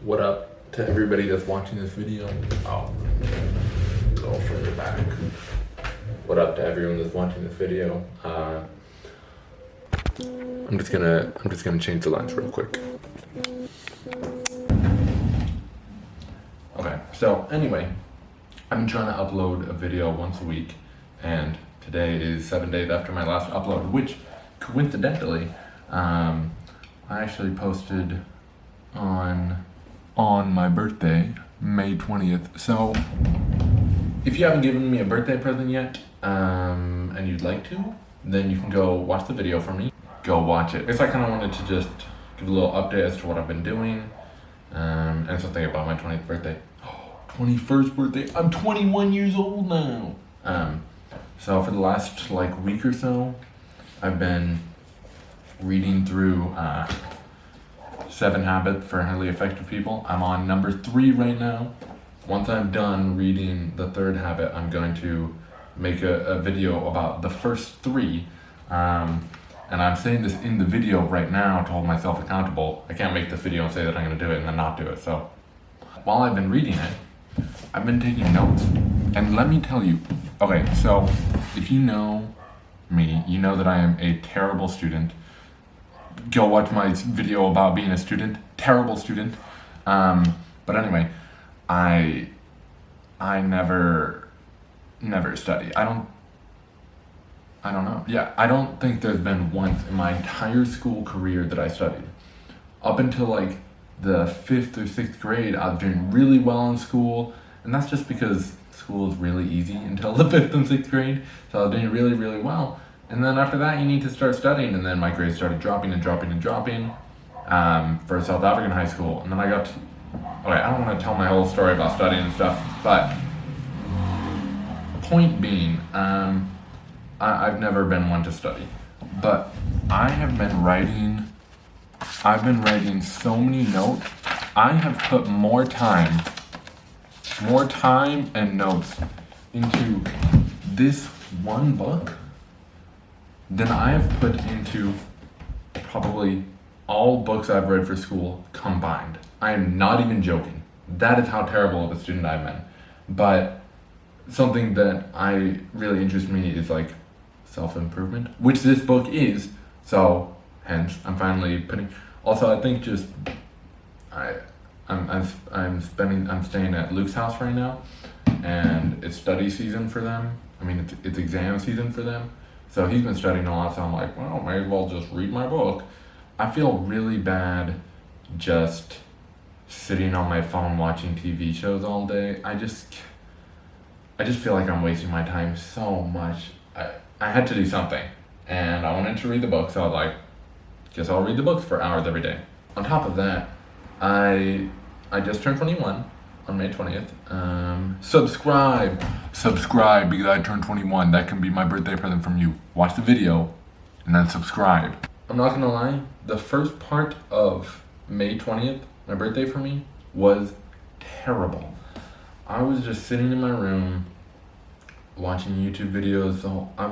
What up to everybody that's watching this video? Oh, go further back. What up to everyone that's watching this video? I'm just gonna change the lens real quick. Okay, so anyway, I've been trying to upload a video once a week, and today is 7 days after my last upload, which coincidentally, I actually posted on my birthday, May 20th. So if you haven't given me a birthday present yet, and you'd like to, then you can go watch the video for me. Go watch it. I guess I kind of wanted to just give a little update as to what I've been doing, and something about my 20th birthday. 21st birthday. I'm 21 years old now. So for the last week or so, I've been reading through 7 Habits for Highly Effective People. I'm on number 3 right now. Once I'm done reading the 3rd habit, I'm going to make a video about the first 3. And I'm saying this in the video right now to hold myself accountable. I can't make this video and say that I'm going to do it and then not do it. So while I've been reading it, I've been taking notes. And let me tell you, okay, so if you know me, you know that I am a terrible student. Go watch my video about being a student. Terrible student. But anyway, I never study. I don't know. Yeah, I don't think there's been once in my entire school career that I studied. Up until the 5th or 6th grade, I was doing really well in school, and that's just because school is really easy until the 5th and 6th grade. So I was doing really, really well. And then after that, you need to start studying, and then my grades started dropping for South African high school. And then I got I don't want to tell my whole story about studying and stuff, but point being, I've never been one to study, but I've been writing so many notes. I have put more time and notes into this one book than I have put into probably all books I've read for school combined. I am not even joking. That is how terrible of a student I've been. But something that really interests me is self-improvement, which this book is. So hence I'm finally putting. Also, I think just I'm staying at Luke's house right now, and it's study season for them. I mean, it's exam season for them. So he's been studying a lot, so I'm like, well, may as well just read my book. I feel really bad just sitting on my phone watching TV shows all day. I just feel like I'm wasting my time so much. I had to do something, and I wanted to read the book, so I was like, guess I'll read the books for hours every day. On top of that, I just turned 21 on May 20th. Subscribe because I turned 21. That can be my birthday present from you. Watch the video and then subscribe. I'm not gonna lie, the first part of May 20th, my birthday for me, was terrible. I was just sitting in my room watching YouTube videos, so I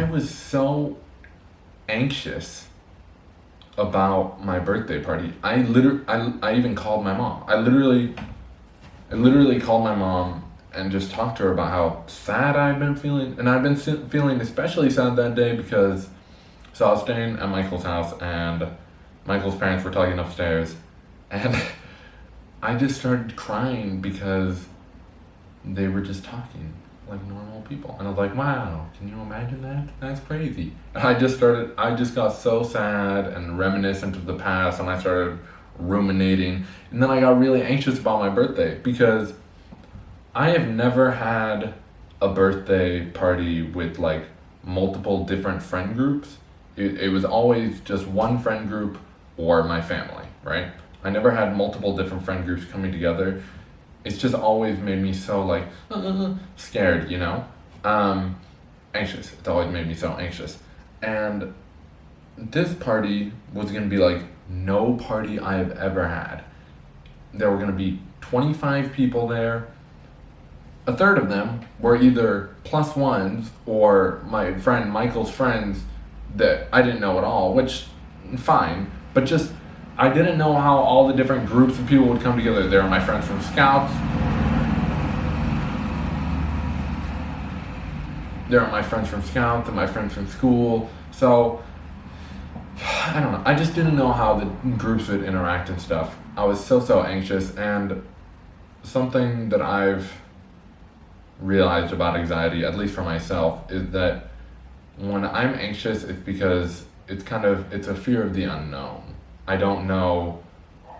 was so anxious about my birthday party. I even called my mom. I literally called my mom and just talked to her about how sad I've been feeling. And I've been feeling especially sad that day because, so I was staying at Michael's house, and Michael's parents were talking upstairs, and I just started crying because they were just talking like normal people. And I was like, wow, can you imagine that? That's crazy. And I just got so sad and reminiscent of the past, and I started ruminating. And then I got really anxious about my birthday because I have never had a birthday party with multiple different friend groups. It was always just one friend group or my family, right? I never had multiple different friend groups coming together. It's just always made me so scared, anxious. It's always made me so anxious. And this party was gonna be no party I have ever had. There were gonna be 25 people there. A third of them were either plus ones or my friend Michael's friends that I didn't know at all, which fine, but just I didn't know how all the different groups of people would come together. There are my friends from Scouts. There are my friends from Scouts and my friends from school. So, I don't know. I just didn't know how the groups would interact and stuff. I was so anxious, and something that I've realized about anxiety, at least for myself, is that when I'm anxious, it's because it's a fear of the unknown. I don't know,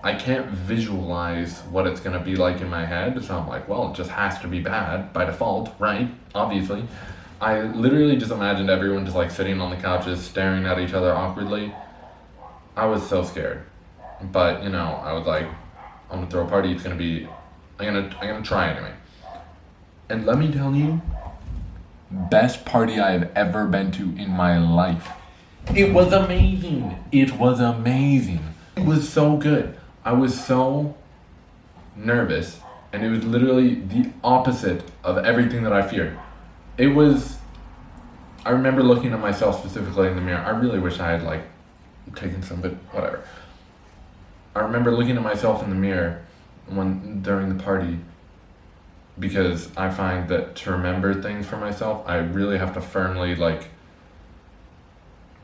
I can't visualize what it's gonna be like in my head, so I'm like, well, it just has to be bad by default, right? Obviously. I literally just imagined everyone just like sitting on the couches, staring at each other awkwardly. I was so scared. But, I was like, I'm gonna throw a party, I'm gonna try anyway. And let me tell you, best party I've ever been to in my life. It was amazing. It was amazing. It was so good. I was so nervous, and it was literally the opposite of everything that I feared. I remember looking at myself specifically in the mirror. I really wish I had taken some, but whatever. I remember looking at myself in the mirror during the party, because I find that to remember things for myself, I really have to firmly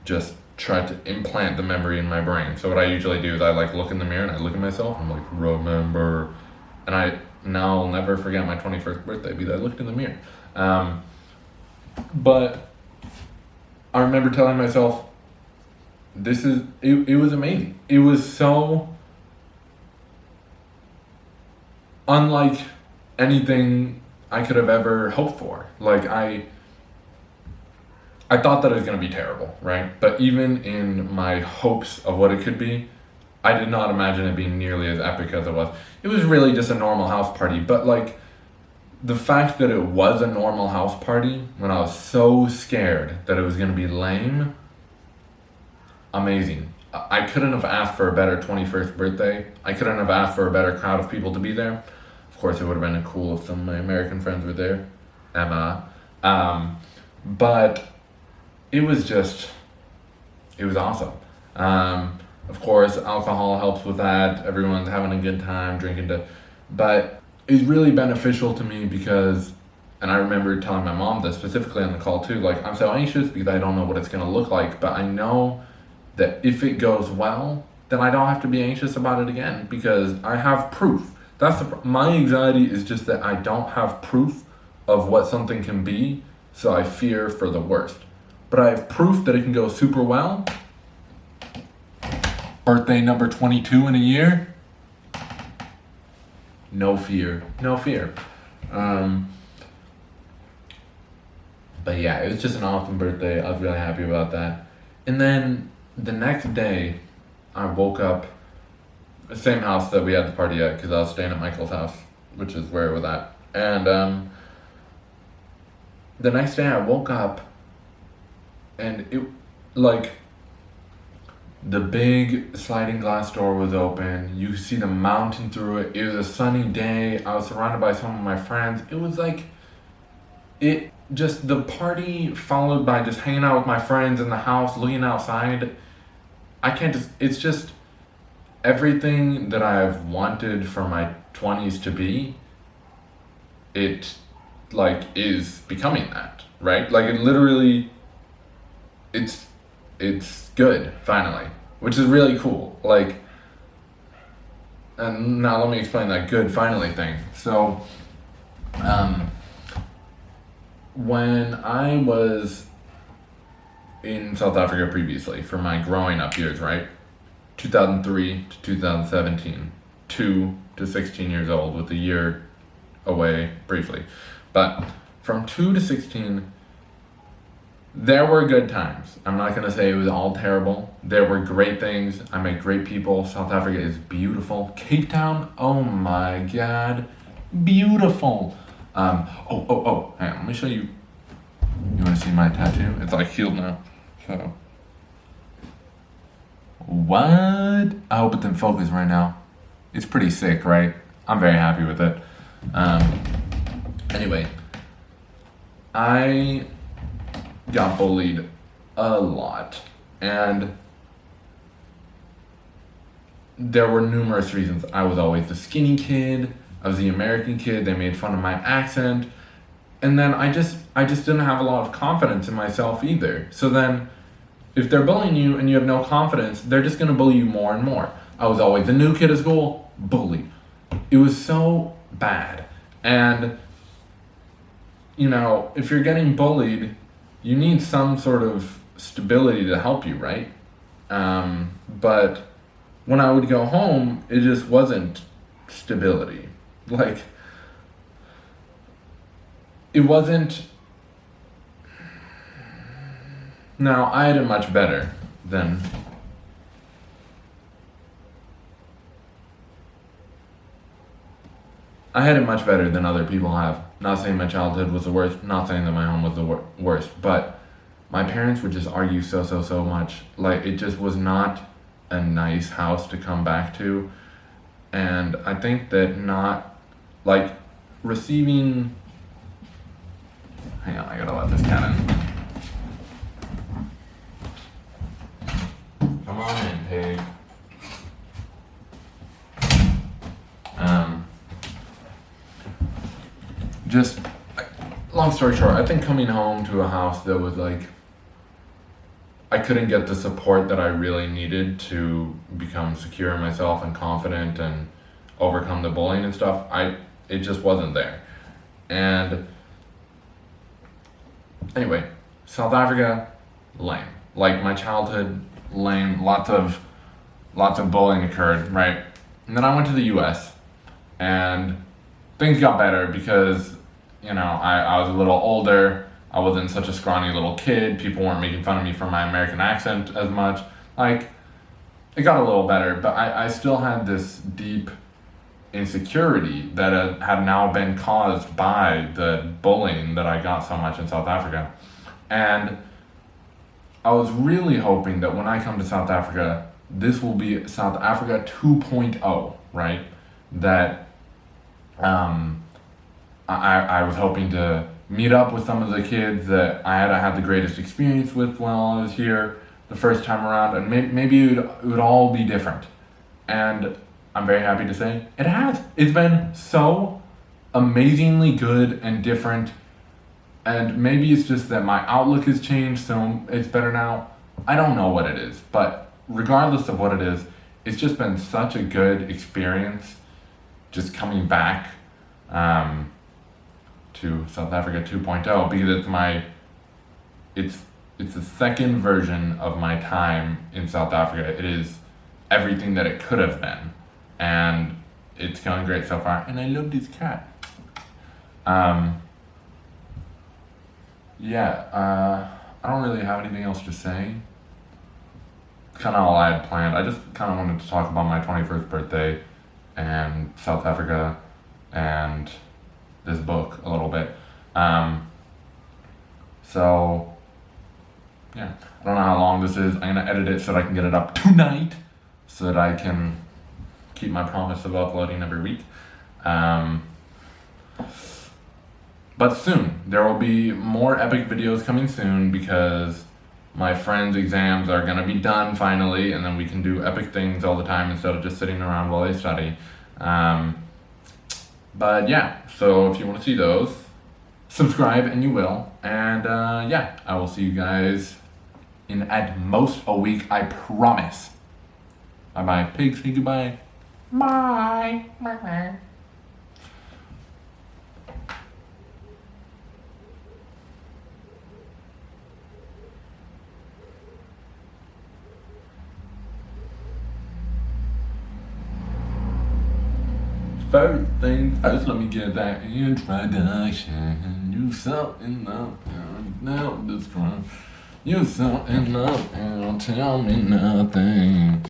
just try to implant the memory in my brain. So what I usually do is I look in the mirror and I look at myself and I'm like, remember. And I'll never forget my 21st birthday because I looked in the mirror. But I remember telling myself, it was amazing. It was so unlike anything I could have ever hoped for. I thought that it was going to be terrible, right? But even in my hopes of what it could be, I did not imagine it being nearly as epic as it was. It was really just a normal house party, but the fact that it was a normal house party when I was so scared that it was going to be lame, amazing. I couldn't have asked for a better 21st birthday. I couldn't have asked for a better crowd of people to be there. Of course, it would have been cool if some of my American friends were there. Emma. But it was awesome. Of course, alcohol helps with that. Everyone's having a good time drinking but it's really beneficial to me because, and I remember telling my mom this specifically on the call too, I'm so anxious because I don't know what it's going to look like, but I know that if it goes well, then I don't have to be anxious about it again because I have proof. My anxiety is just that I don't have proof of what something can be, so I fear for the worst. But I have proof that it can go super well. Birthday number 22 in a year. No fear. But yeah, it was just an awesome birthday. I was really happy about that. And then the next day, I woke up the same house that we had the party at because I was staying at Michael's house, which is where it was at. And the next day I woke up and it the big sliding glass door was open. You could see the mountain through it. It was a sunny day. I was surrounded by some of my friends. It was the party followed by just hanging out with my friends in the house, looking outside. It's just everything that I've wanted for my 20s to be, it is becoming that, right? It literally, it's good, finally, which is really cool. And now let me explain that good finally thing. So, when I was in South Africa previously for my growing up years, right? 2003 to 2017, 2 to 16 years old with a year away briefly. But from 2 to 16, there were good times. I'm not going to say it was all terrible. There were great things. I met great people. South Africa is beautiful. Cape Town, oh my God, beautiful. Hang on, let me show you. You want to see my tattoo? It's healed now. So, what? I hope it's in focus right now. It's pretty sick, right? I'm very happy with it. Anyway, I got bullied a lot, and there were numerous reasons. I was always the skinny kid. I was the American kid. They made fun of my accent. And then I just didn't have a lot of confidence in myself either. So then if they're bullying you and you have no confidence, they're just going to bully you more and more. I was always the new kid at school, bullied. It was so bad. And, you know, if you're getting bullied, you need some sort of stability to help you, right? But when I would go home, it just wasn't stability. Like, it wasn't. Now, I had it much better than. I had it much better than other people have. Not saying my childhood was the worst, not saying that my home was the worst, but my parents would just argue so much. Like, it just was not a nice house to come back to. And I think that receiving. Hang on, I gotta let this cat in. Come on in, pig. Just, long story short, I think coming home to a house that was like, I couldn't get the support that I really needed to become secure in myself and confident and overcome the bullying and stuff. It just wasn't there. And anyway, South Africa, lame. Like, my childhood, lame. Lots of bullying occurred, right? And then I went to the US and things got better because, you know, I was a little older. I wasn't such a scrawny little kid. People weren't making fun of me for my American accent as much. Like, it got a little better, but I still had this deep insecurity that had now been caused by the bullying that I got so much in South Africa. And I was really hoping that when I come to South Africa, this will be South Africa 2.0, right? That I was hoping to meet up with some of the kids that I had the greatest experience with while I was here the first time around, and maybe it would all be different. And I'm very happy to say it has. It's been so amazingly good and different, and maybe it's just that my outlook has changed, so it's better now. I don't know what it is, but regardless of what it is, it's just been such a good experience just coming back to South Africa 2.0, because it's the second version of my time in South Africa. It is everything that it could have been, and it's going great so far, and I love this cat. I don't really have anything else to say. It's kind of all I had planned. I just kind of wanted to talk about my 21st birthday and South Africa and this book a little bit. So yeah, I don't know how long this is. I'm gonna edit it so that I can get it up tonight, so that I can keep my promise of uploading every week. But soon, there will be more epic videos coming soon, because my friends' exams are gonna be done finally, and then we can do epic things all the time instead of just sitting around while they study. But yeah, so if you want to see those, subscribe and you will. And I will see you guys in at most a week, I promise. Bye bye. Pigs, say goodbye. Bye. Bye. First thing first, let me get that introduction. You something up, now this crime. You something up, and tell me nothing.